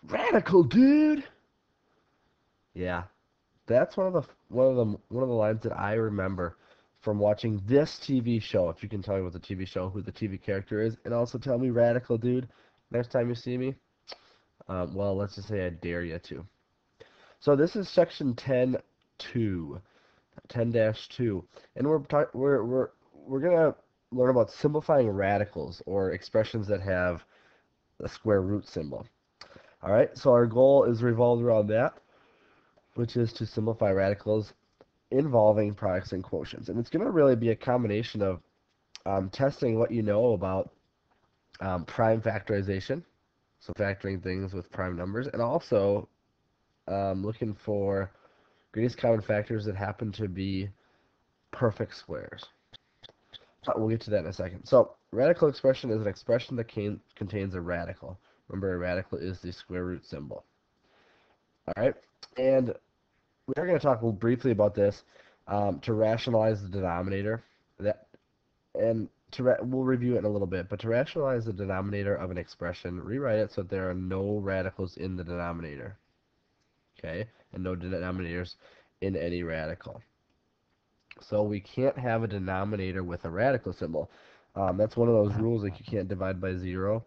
Radical, dude. Yeah, that's one of the lines that I remember from watching this TV show. If you can tell me what the TV show, who the TV character is, and also tell me radical, dude, next time you see me. Well, let's just say I dare you to. So this is section 10-2, 10-2, and we're gonna learn about simplifying radicals or expressions that have a square root symbol. All right, so our goal is revolved around that, which is to simplify radicals involving products and quotients. And it's going to really be a combination of testing what you know about prime factorization, so factoring things with prime numbers, and also looking for greatest common factors that happen to be perfect squares. We'll get to that in a second. So, radical expression is an expression that contains a radical. Remember, a radical is the square root symbol. All right, and we're going to talk briefly about this to rationalize the denominator. That and we'll review it in a little bit, but to rationalize the denominator of an expression, rewrite it so that there are no radicals in the denominator. Okay, and no denominators in any radical. So we can't have a denominator with a radical symbol. That's one of those rules, like you can't divide by 0.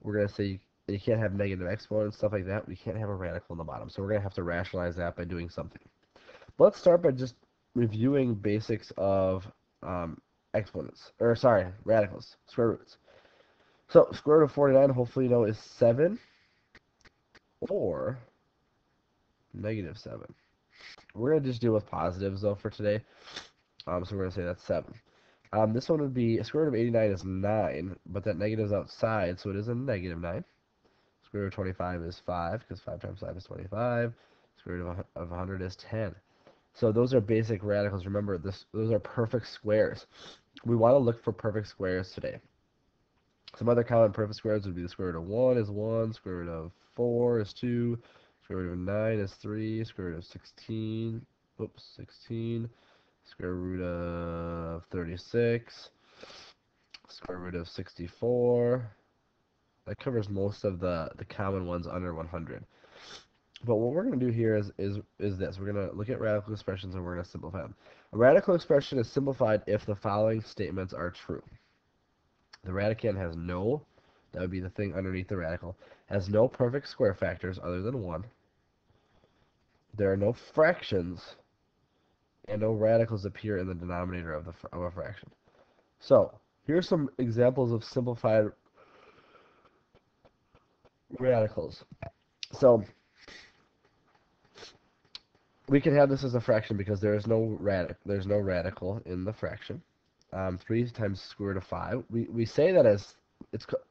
We're going to say you can't have negative exponents, stuff like that. We can't have a radical in the bottom. So we're going to have to rationalize that by doing something. Let's start by just reviewing basics of exponents, or sorry, radicals, square roots. So square root of 49, hopefully you know, is 7 or negative 7. We're going to just deal with positives, though, for today. So we're going to say that's 7. This one would be, square root of 89 is 9, but that negative is outside, so it is a negative 9. Square root of 25 is 5, because 5 times 5 is 25. Square root of 100 is 10. So those are basic radicals. Remember, those are perfect squares. We want to look for perfect squares today. Some other common perfect squares would be the square root of 1 is 1, square root of 4 is 2, square root of 9 is 3, square root of 16, oops, 16, square root of 36, square root of 64. That covers most of the common ones under 100. But what we're going to do here is this. We're going to look at radical expressions and we're going to simplify them. A radical expression is simplified if the following statements are true. The radicand has no, that would be the thing underneath the radical, has no perfect square factors other than 1. There are no fractions, and no radicals appear in the denominator of a fraction. So, here's some examples of simplified radicals. So, we can have this as a fraction because there's no radical in the fraction. 3 times the square root of 5. We say that as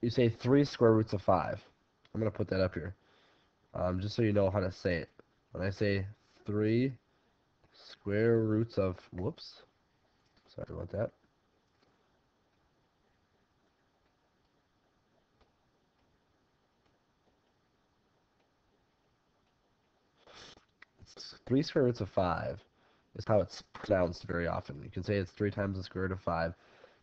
you say 3 square roots of 5. I'm going to put that up here, just so you know how to say it. When I say 3 square roots of, whoops, sorry about that. It's 3 square roots of 5 is how it's pronounced very often. You can say it's 3 times the square root of 5.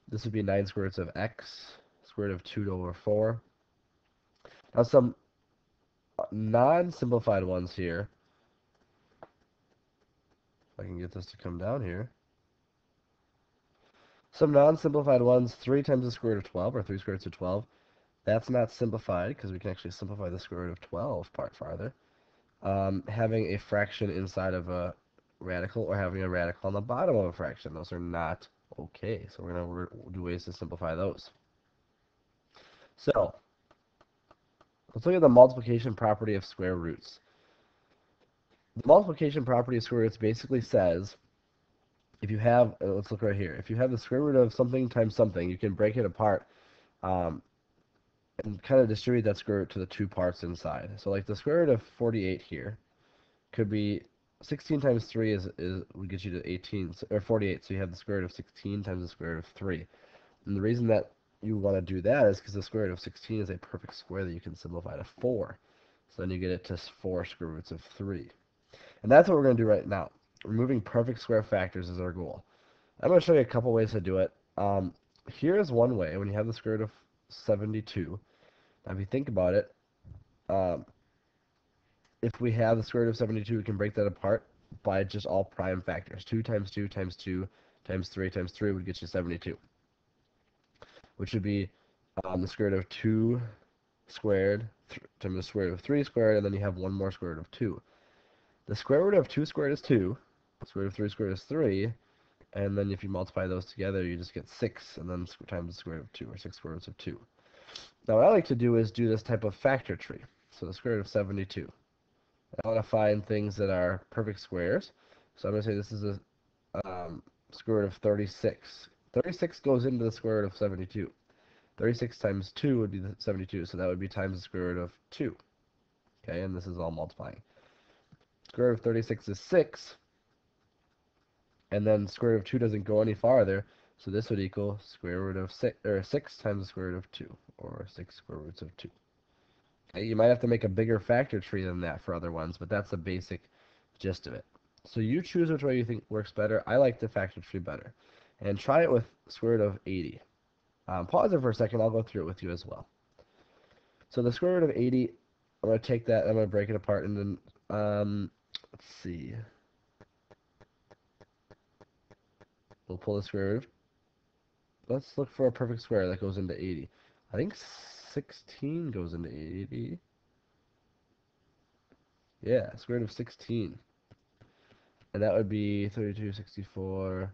This would be 9 square roots of x, square root of 2 over 4. Now some non-simplified ones here. If I can get this to come down here. Some non-simplified ones, 3 times the square root of 12, or 3 square roots of 12. That's not simplified, because we can actually simplify the square root of 12 part farther. Having a fraction inside of a radical, or having a radical on the bottom of a fraction. Those are not okay. So we're going to do ways to simplify those. So, let's look at the multiplication property of square roots. The multiplication property of square roots basically says, if you have, let's look right here, if you have the square root of something times something, you can break it apart and kind of distribute that square root to the two parts inside. So like the square root of 48 here could be 16 times 3 would get you to 18, or 48, so you have the square root of 16 times the square root of 3. And the reason that you want to do that is because the square root of 16 is a perfect square that you can simplify to 4. So then you get it to 4 square roots of 3. And that's what we're going to do right now. Removing perfect square factors is our goal. I'm going to show you a couple ways to do it. Here's one way. When you have the square root of 72, now if you think about it, if we have the square root of 72, we can break that apart by just all prime factors. 2 times 2 times 2 times 3 would get you 72, which would be the square root of 2 squared times the square root of 3 squared, and then you have one more square root of 2. The square root of 2 squared is 2, the square root of 3 squared is 3, and then if you multiply those together, you just get 6, and then times the square root of 2, or 6 square roots of 2. Now what I like to do is do this type of factor tree. So the square root of 72. I want to find things that are perfect squares. So I'm going to say this is a square root of 36. 36 goes into the square root of 72. 36 times 2 would be the 72, so that would be times the square root of 2. Okay, and this is all multiplying. Square root of 36 is 6, and then square root of 2 doesn't go any farther, so this would equal square root of 6, or 6 times the square root of 2, or 6 square roots of 2. Okay, you might have to make a bigger factor tree than that for other ones, but that's the basic gist of it. So you choose which way you think works better. I like the factor tree better. And try it with square root of 80. Pause it for a second. I'll go through it with you as well. So the square root of 80, I'm going to take that, I'm going to break it apart, and then, let's see. We'll pull the square root. Let's look for a perfect square that goes into 80. I think 16 goes into 80. Yeah, square root of 16. And that would be 32, 64.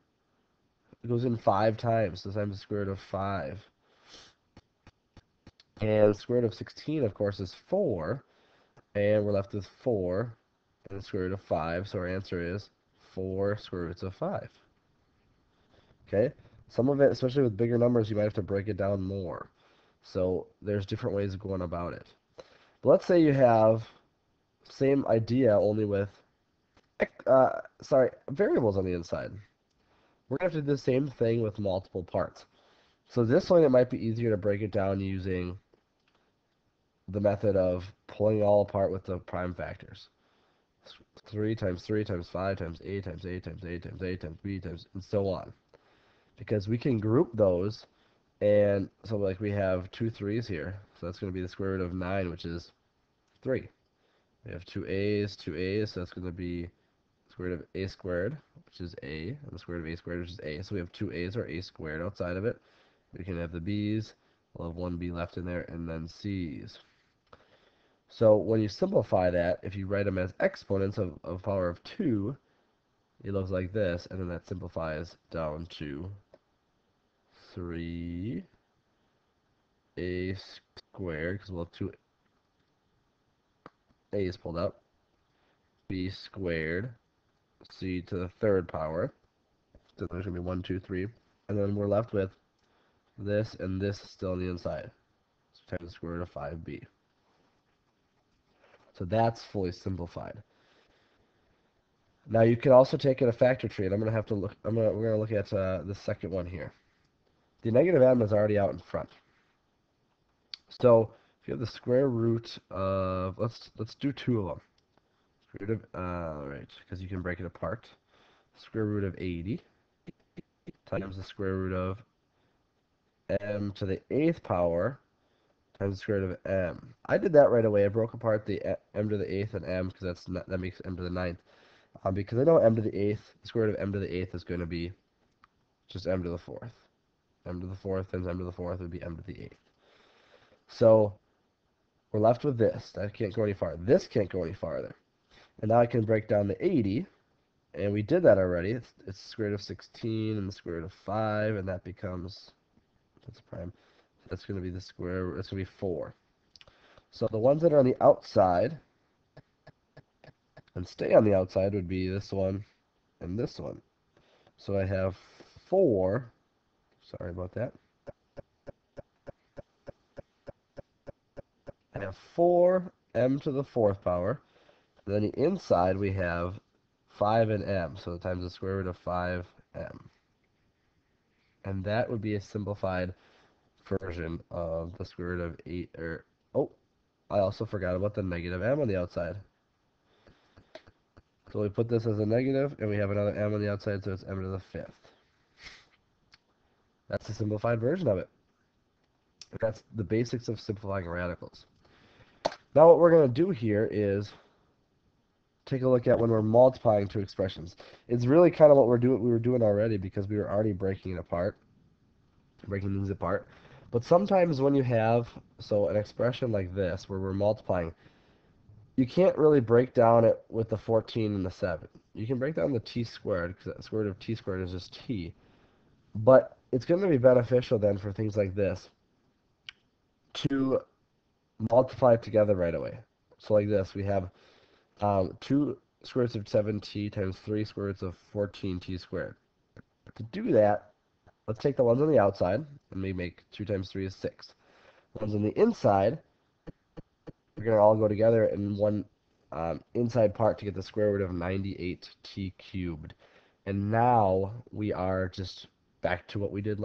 It goes in 5 times, so times the square root of 5. And the square root of 16, of course, is 4. And we're left with 4 and the square root of 5. So our answer is 4 square roots of 5. Okay? Some of it, especially with bigger numbers, you might have to break it down more. So there's different ways of going about it. But let's say you have same idea, only with variables on the inside. We're going to have to do the same thing with multiple parts. So this one, it might be easier to break it down using the method of pulling it all apart with the prime factors. 3 times 3 times 5 times 8 times 8 times 8 times 8 times b times, and so on. Because we can group those, and so like we have 2 3's here. So that's going to be the square root of 9, which is 3. We have 2 A's, so that's going to be square root of a squared, which is a, and the square root of a squared, which is a. So we have 2 A's or a squared outside of it. We can have the b's. We'll have 1b left in there, and then c's. So when you simplify that, if you write them as exponents of power of 2, it looks like this, and then that simplifies down to 3a squared, because we'll have 2 a's pulled up, b squared, c to the third power, so there's going to be 1, 2, 3, and then we're left with this and this still on the inside, so times the square root of 5b. So that's fully simplified. Now you can also take it a factor tree, and I'm going to have to look. We're going to look at the second one here. The negative m is already out in front. So if you have the square root of, let's do 2 of them. Square root of, right, because you can break it apart. Square root of 80 times the square root of m to the 8th power times the square root of m. I did that right away. I broke apart the m to the 8th and m, because that makes m to the 9th. Because I know m to the 8th, the square root of m to the 8th is going to be just m to the 4th. M to the 4th times m to the 4th would be m to the 8th. So we're left with this. That can't go any farther. This can't go any farther. And now I can break down the 80, and we did that already. It's the square root of 16 and the square root of 5, and that becomes, that's prime. That's going to be the square root, that's going to be 4. So the ones that are on the outside and stay on the outside would be this one and this one. So I have 4, sorry about that. I have 4 m to the 4th power. And then the inside we have 5 and m, so times the square root of 5m. And that would be a simplified version of the square root of 8, or, oh, I also forgot about the negative m on the outside. So we put this as a negative, and we have another m on the outside, so it's m to the 5th. That's the simplified version of it. That's the basics of simplifying radicals. Now what we're going to do here is take a look at when we're multiplying two expressions. It's really kind of what we were doing already because we were already breaking it apart, breaking things apart. But sometimes when you have an expression like this where we're multiplying, you can't really break down it with the 14 and the 7. You can break down the t squared because the square root of t squared is just t. But it's going to be beneficial then for things like this to multiply it together right away. So like this, we have 2 square roots of 7t times 3 square roots of 14t squared. To do that, let's take the ones on the outside, and we make 2 times 3 is 6. The ones on the inside, we're going to all go together in one inside part to get the square root of 98t cubed. And now we are just back to what we did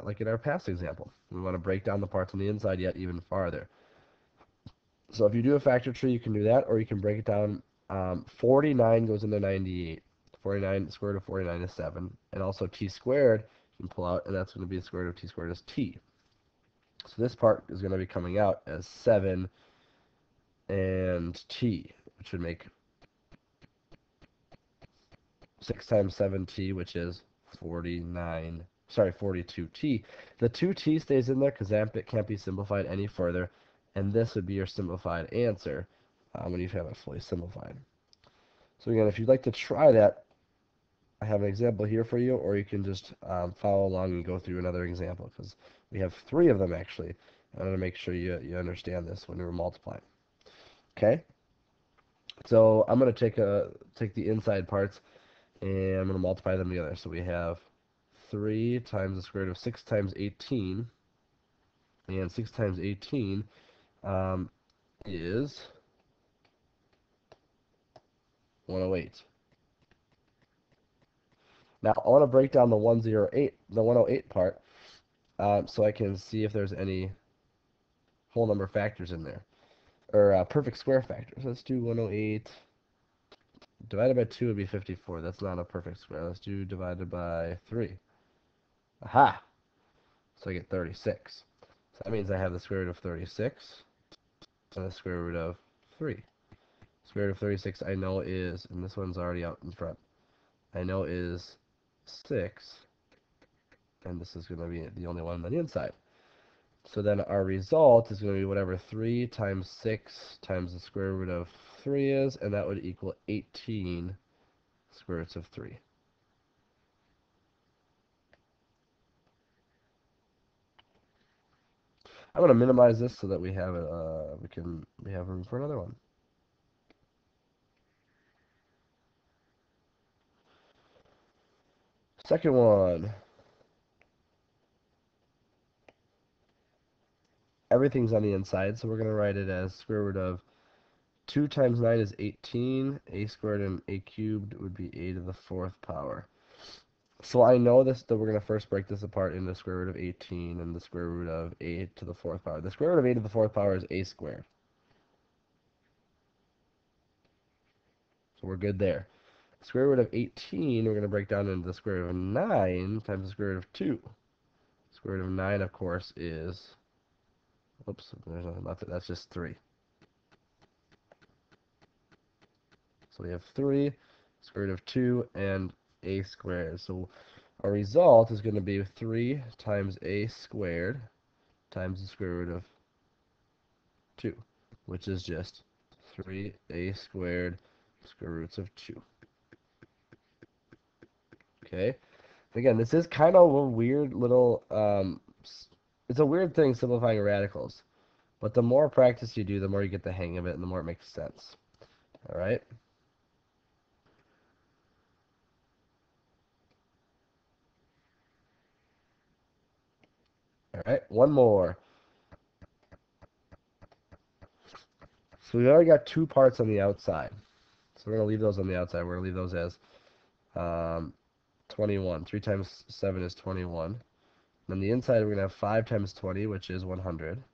like in our past example. We want to break down the parts on the inside yet even farther. So if you do a factor tree, you can do that, or you can break it down. 49 goes into 98. 49, square root of 49 is 7. And also t squared, you can pull out, and that's going to be the square root of t squared is t. So this part is going to be coming out as 7 and t, which would make 6 times 7t, which is 42t. The 2t stays in there because that can't be simplified any further, and this would be your simplified answer when you have it fully simplified. So again, if you'd like to try that, I have an example here for you, or you can just follow along and go through another example, because we have 3 of them actually. I want to make sure you understand this when we're multiplying. Okay? So I'm going to take the inside parts, and I'm going to multiply them together. So we have 3 times the square root of 6 times 18, and 6 times 18 is 108. Now I want to break down the 108 part, so I can see if there's any whole number factors in there, or perfect square factors. Let's do 108 divided by 2 would be 54. That's not a perfect square. Let's do divided by 3. Aha! So I get 36. So that means I have the square root of 36 and the square root of 3. Square root of 36 I know is, and this one's already out in front, I know is 6, and this is going to be the only one on the inside. So then our result is going to be whatever 3 times 6 times the square root of 3 is, and that would equal 18 square roots of 3. I'm going to minimize this so that we have it. We have room for another one. Second one. Everything's on the inside, so we're going to write it as square root of 2 times 9 is 18. A squared and a cubed would be a to the 4th power. So I know this, that we're going to first break this apart into the square root of 18 and the square root of a to the 4th power. The square root of a to the 4th power is a squared. So we're good there. Square root of 18, we're going to break down into the square root of 9 times the square root of 2. Square root of 9, of course, is, oops, there's nothing left. That's just 3. So we have 3, square root of 2, and a squared. So our result is going to be 3 times a squared times the square root of 2, which is just 3a squared square roots of 2. Okay? Again, this is kind of a weird little, it's a weird thing simplifying radicals. But the more practice you do, the more you get the hang of it, and the more it makes sense. All right? All right, one more. So we already got 2 parts on the outside. So we're going to leave those on the outside. We're going to leave those as 21. 3 times 7 is 21. On the inside, we're going to have 5 times 20, which is 100.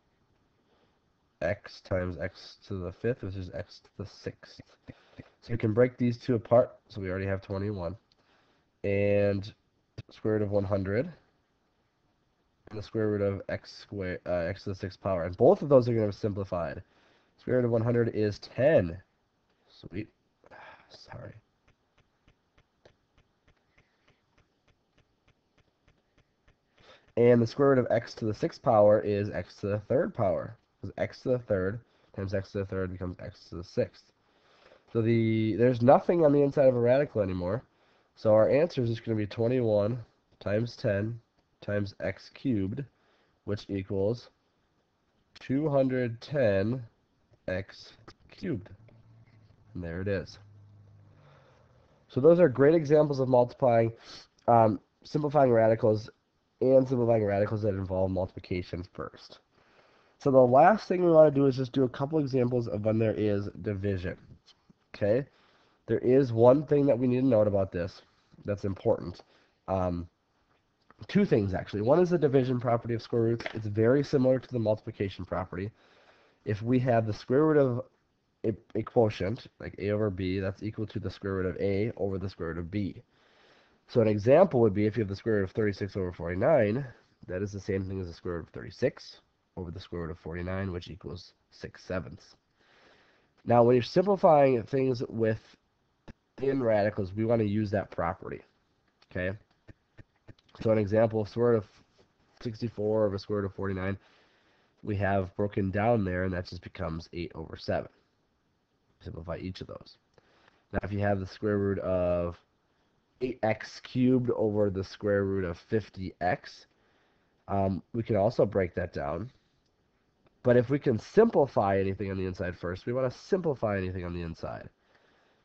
X times x to the 5th, which is x to the 6th. So we can break these 2 apart. So we already have 21. And square root of 100. And the square root of x squared, x to the 6th power. And both of those are going to be simplified. Square root of 100 is 10. Sweet. Sorry. And the square root of x to the sixth power is x to the third power. Because x to the third times x to the third becomes x to the sixth. So there's nothing on the inside of a radical anymore. So our answer is just going to be 21 times 10 times x cubed, which equals 210 x cubed. And there it is. So those are great examples of multiplying, simplifying radicals and simplifying radicals that involve multiplication first. So the last thing we want to do is just do a couple examples of when there is division. Okay? There is one thing that we need to note about this that's important. Two things, actually. One is the division property of square roots. It's very similar to the multiplication property. If we have the square root of a quotient, like a over b, that's equal to the square root of a over the square root of b. So an example would be if you have the square root of 36 over 49, that is the same thing as the square root of 36 over the square root of 49, which equals 6/7. Now, when you're simplifying things within radicals, we want to use that property. Okay? So an example, square root of 64 over square root of 49, we have broken down there, and that just becomes 8 over 7. Simplify each of those. Now, if you have the square root of 8x cubed over the square root of 50x, we can also break that down. But if we can simplify anything on the inside first, we want to simplify anything on the inside.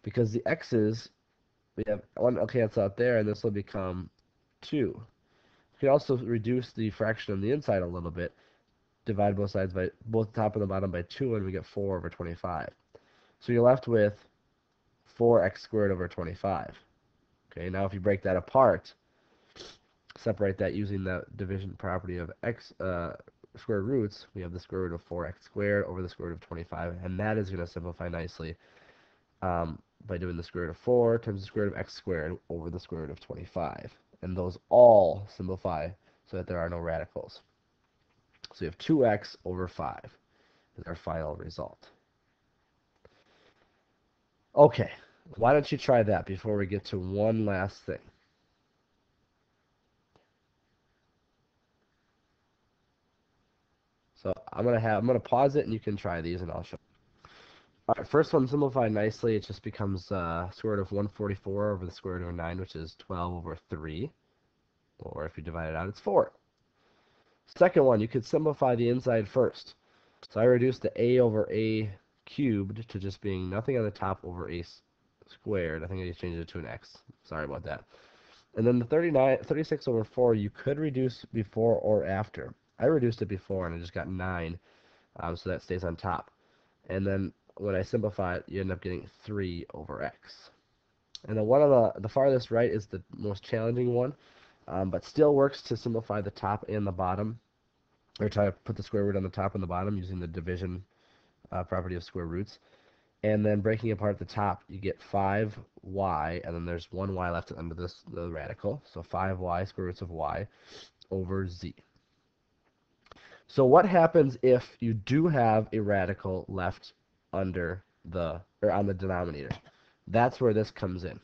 Because the x's, we have one will cancel out there, and this will become 2. We can also reduce the fraction on the inside a little bit. Divide both sides by both the top and the bottom by 2, and we get 4 over 25. So you're left with 4x squared over 25. Okay, now if you break that apart, separate that using the division property of x square roots, we have the square root of 4x squared over the square root of 25, and that is going to simplify nicely by doing the square root of 4 times the square root of x squared over the square root of 25. And those all simplify so that there are no radicals. So we have 2x over 5 is our final result. Okay, why don't you try that before we get to one last thing? So I'm gonna pause it and you can try these and I'll show. All right, first one simplified nicely. It just becomes square root of 144 over the square root of 9, which is 12 over 3. Or if you divide it out, it's 4. Second one, you could simplify the inside first. So I reduced the a over a cubed to just being nothing on the top over a squared. I think I just changed it to an x. Sorry about that. And then the 36 over 4, you could reduce before or after. I reduced it before, and I just got 9, so that stays on top. And then when I simplify it, you end up getting 3 over x. And then one of the farthest right is the most challenging one, but still works to simplify the top and the bottom, or try to put the square root on the top and the bottom using the division property of square roots. And then breaking apart the top, you get 5y, and then there's 1y left under the radical. So 5y, square roots of y, over z. So what happens if you do have a radical left under or on the denominator? That's where this comes in.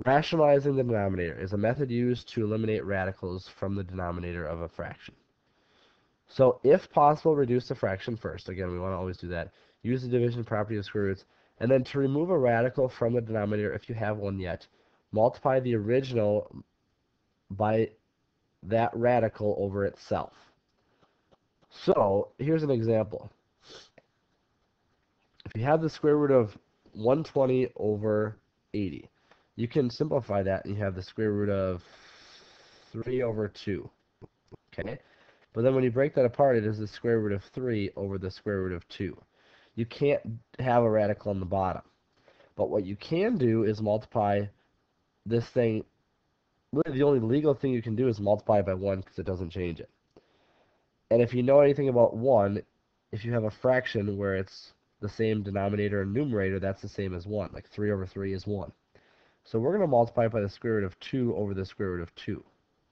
Rationalizing the denominator is a method used to eliminate radicals from the denominator of a fraction. So if possible, reduce the fraction first. Again, we want to always do that. Use the division property of square roots. And then to remove a radical from the denominator, if you have one yet, multiply the original by that radical over itself. So here's an example. If you have the square root of 120 over 80, you can simplify that and you have the square root of 3 over 2. Okay? But then when you break that apart, it is the square root of 3 over the square root of 2. You can't have a radical on the bottom. But what you can do is multiply this thing. Really, the only legal thing you can do is multiply by 1 because it doesn't change it. And if you know anything about 1, if you have a fraction where it's the same denominator and numerator, that's the same as 1. Like 3 over 3 is 1. So we're going to multiply by the square root of 2 over the square root of 2,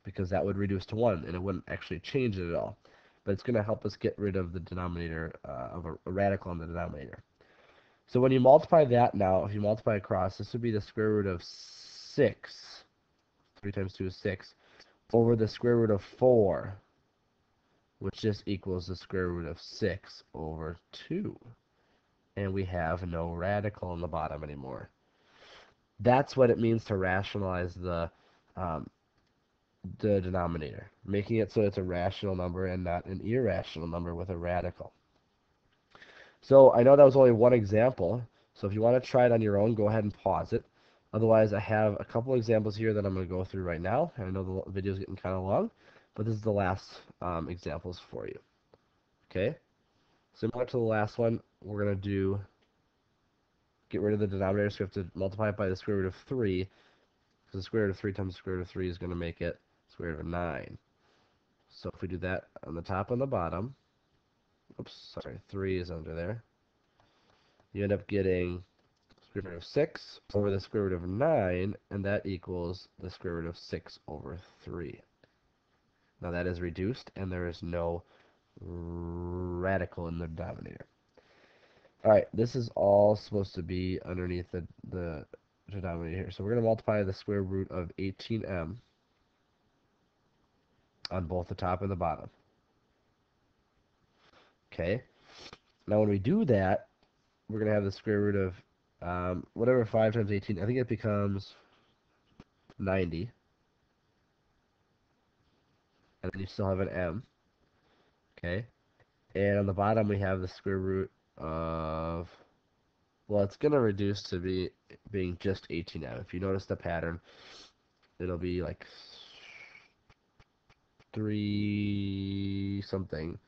because that would reduce to 1, and it wouldn't actually change it at all. But it's going to help us get rid of the denominator, of a radical on the denominator. So when you multiply that now, if you multiply across, this would be the square root of 6. 3 times 2 is 6. Over the square root of 4, which just equals the square root of 6 over 2. And we have no radical in the bottom anymore. That's what it means to rationalize um, the denominator, making it so it's a rational number and not an irrational number with a radical. So I know that was only one example, so if you want to try it on your own, go ahead and pause it. Otherwise, I have a couple examples here that I'm going to go through right now. And I know the video is getting kind of long, but this is the last examples for you. Okay? Similar to the last one, we're going to get rid of the denominator, so we have to multiply it by the square root of 3, because the square root of 3 times the square root of 3 is going to make it square root of 9. So if we do that on the top and the bottom, oops, sorry, 3 is under there, you end up getting square root of 6 over the square root of 9, and that equals the square root of 6 over 3. Now that is reduced, and there is no radical in the denominator. Alright, this is all supposed to be underneath the denominator here. So we're going to multiply the square root of 18m on both the top and the bottom. Okay? Now when we do that, we're going to have the square root of whatever 5 times 18, I think it becomes 90. And then you still have an m. Okay? And on the bottom we have the square root of, well, it's going to reduce to being just 18m. If you notice the pattern, it'll be like 3 something,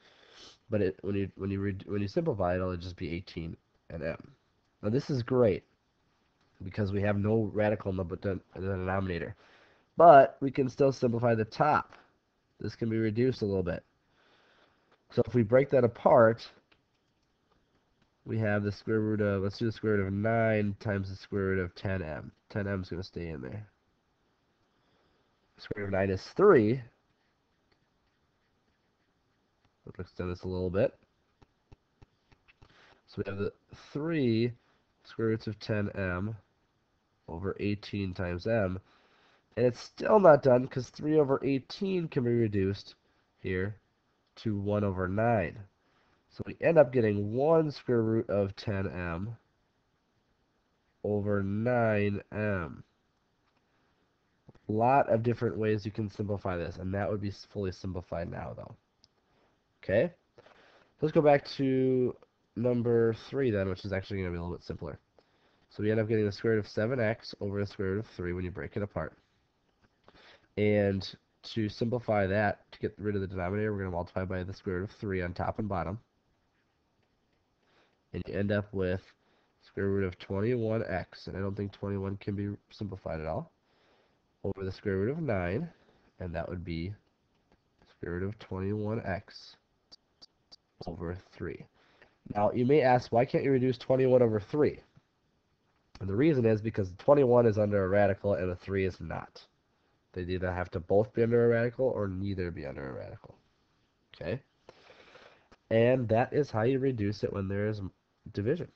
but when you simplify it, it'll just be 18 and m. Now this is great because we have no radical in the denominator, but we can still simplify the top. This can be reduced a little bit. So if we break that apart, we have the square root of, let's do the square root of 9 times the square root of 10m. 10m is going to stay in there. Square root of 9 is 3. Let's extend this a little bit. So we have the 3 square roots of 10m over 18 times m. And it's still not done because 3 over 18 can be reduced here to 1 over 9. So we end up getting 1 square root of 10m over 9m. A lot of different ways you can simplify this, and that would be fully simplified now, though. Okay? Let's go back to number 3 then, which is actually going to be a little bit simpler. So we end up getting the square root of 7x over the square root of 3 when you break it apart. And to simplify that, to get rid of the denominator, we're going to multiply by the square root of 3 on top and bottom. And you end up with square root of 21x, and I don't think 21 can be simplified at all, over the square root of 9, and that would be square root of 21x over 3. Now, you may ask, why can't you reduce 21 over 3? And the reason is because 21 is under a radical and a 3 is not. They either have to both be under a radical or neither be under a radical. Okay? And that is how you reduce it when there is division.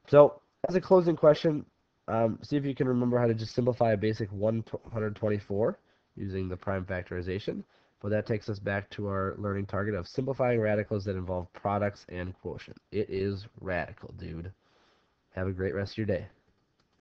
So, as a closing question, see if you can remember how to just simplify a basic 124 using the prime factorization. But that takes us back to our learning target of simplifying radicals that involve products and quotient. It is radical, dude. Have a great rest of your day.